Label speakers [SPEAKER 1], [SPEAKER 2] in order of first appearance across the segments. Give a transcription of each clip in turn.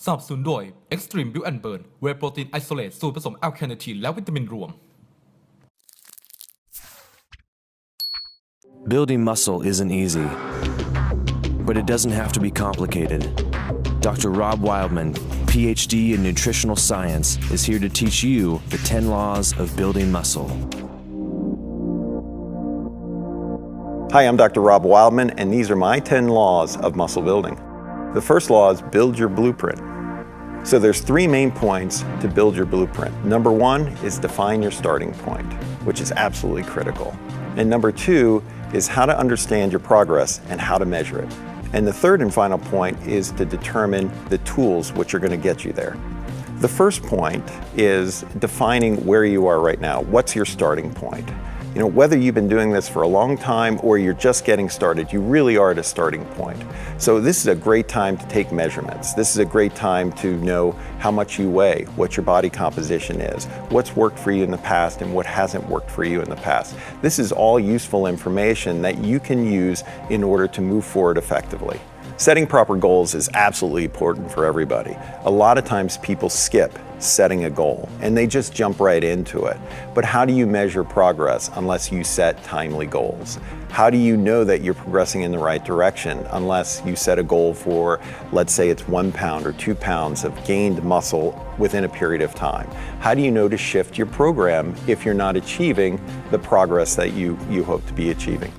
[SPEAKER 1] สนับสนุนโดย Extreme Build and Burn Whey Protein Isolate สูตรผสมแอลคาเนทีนและวิตามินรวม
[SPEAKER 2] Building muscle isn't easy, but it doesn't have to be complicated. Dr. Rob Wildman, PhD in nutritional science, is here to teach you the 10 laws of building muscle.
[SPEAKER 3] Hi, I'm Dr. Rob Wildman, and these are my 10 laws of muscle building. The first law is build your blueprint. So there's three main points to build your blueprint. Number one is define your starting point, which is absolutely critical. And number two is how to understand your progress and how to measure it. And the third and final point is to determine the tools which are going to get you there. The first point is defining where you are right now. What's your starting point? You know, whether you've been doing this for a long time or you're just getting started, you really are at a starting point. So this is a great time to take measurements. This is a great time to know how much you weigh, what your body composition is, what's worked for you in the past and what hasn't worked for you in the past. This is all useful information that you can use in order to move forward effectively. Setting proper goals is absolutely important for everybody. A lot of times people skip setting a goal and they just jump right into it. But how do you measure progress unless you set timely goals? How do you know that you're progressing in the right direction unless you set a goal for, let's say it's 1 pound or 2 pounds of gained muscle within a period of time? How do you know to shift your program if you're not achieving the progress that you hope to be achieving?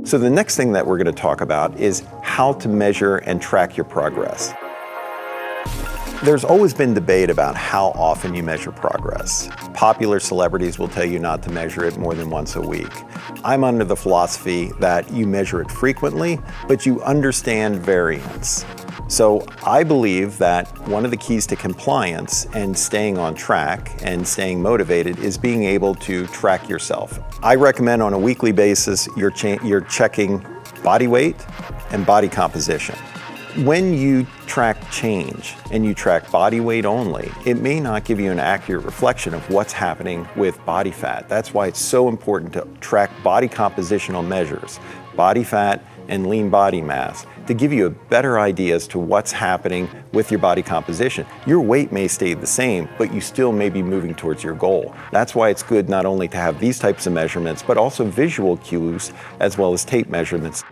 [SPEAKER 3] So the next thing that we're going to talk about is how to measure and track your progress. There's always been debate about how often you measure progress. Popular celebrities will tell you not to measure it more than once a week. I'm under the philosophy that you measure it frequently, but you understand variance. So I believe that one of the keys to compliance and staying on track and staying motivated is being able to track yourself. I recommend on a weekly basis you're checking body weight and body composition. When you track change and you track body weight only, it may not give you an accurate reflection of what's happening with body fat. That's why it's so important to track body compositional measures, body fat and lean body mass, to give you a better idea as to what's happening with your body composition. Your weight may stay the same, but you still may be moving towards your goal. That's why it's good not only to have these types of measurements, but also visual cues as well as tape measurements.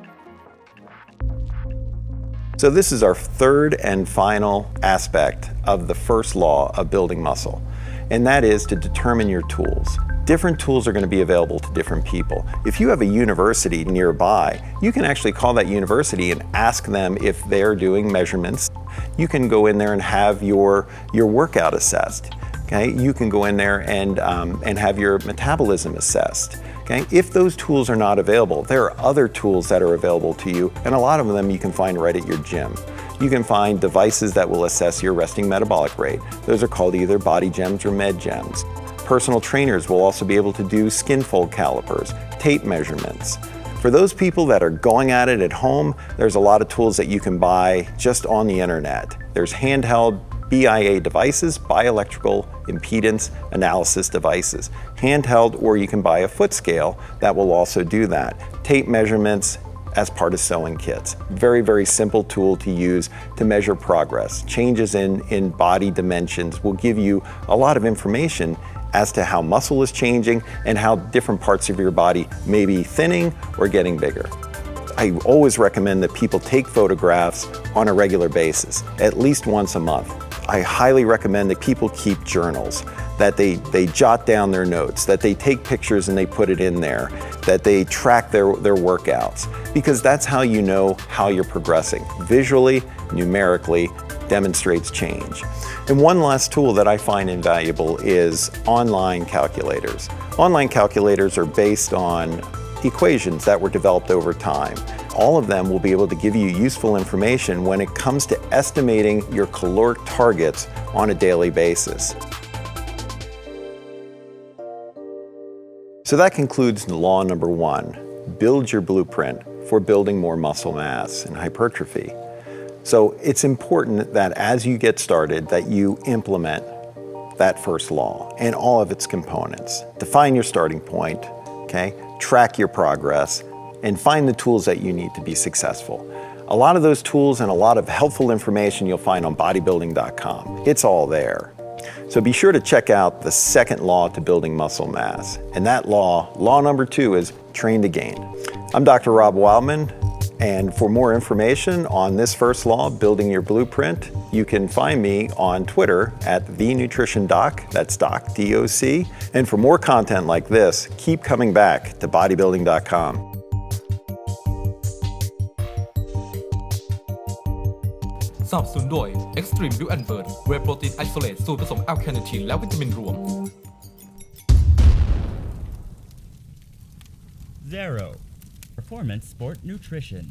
[SPEAKER 3] So this is our third and final aspect of the first law of building muscle, and that is to determine your tools. Different tools are going to be available to different people. If you have a university nearby, you can actually call that university and ask them if they're doing measurements. You can go in there and have your workout assessed. Okay? You can go in there and have your metabolism assessed. Okay? If those tools are not available, there are other tools that are available to you, and a lot of them you can find right at your gym. You can find devices that will assess your resting metabolic rate. Those are called either body gems or med gems. Personal trainers will also be able to do skin fold calipers, tape measurements. For those people that are going at it at home, there's a lot of tools that you can buy just on the internet. There's handheld BIA devices, bioelectrical impedance analysis devices, handheld, or you can buy a foot scale that will also do that. Tape measurements as part of sewing kits. Very, very simple tool to use to measure progress. Changes in body dimensions will give you a lot of information as to how muscle is changing and how different parts of your body may be thinning or getting bigger. I always recommend that people take photographs on a regular basis, at least once a month. I highly recommend that people keep journals, that they jot down their notes, that they take pictures and they put it in there, that they track their workouts, because that's how you know how you're progressing. Visually, numerically, demonstrates change. And one last tool that I find invaluable is online calculators. Online calculators are based on equations that were developed over time. All of them will be able to give you useful information when it comes to estimating your caloric targets on a daily basis. So that concludes law number one, build your blueprint for building more muscle mass and hypertrophy. So it's important that as you get started that you implement that first law and all of its components. Define your starting point, okay? Track your progress, and find the tools that you need to be successful. A lot of those tools and a lot of helpful information you'll find on bodybuilding.com. It's all there. So be sure to check out the second law to building muscle mass. And that law number 2, is train to gain. I'm Dr. Rob Wildman, and for more information on this first law, building your blueprint, you can find me on Twitter at TheNutritionDoc, that's Doc, D-O-C. And for more content like this, keep coming back to bodybuilding.com.
[SPEAKER 1] สนับสนุนโดย Extreme Build and Burn Whey Protein Isolate สูตรผสมแอลคาเนทีนและวิตามินรวม
[SPEAKER 4] Zero Performance Sport Nutrition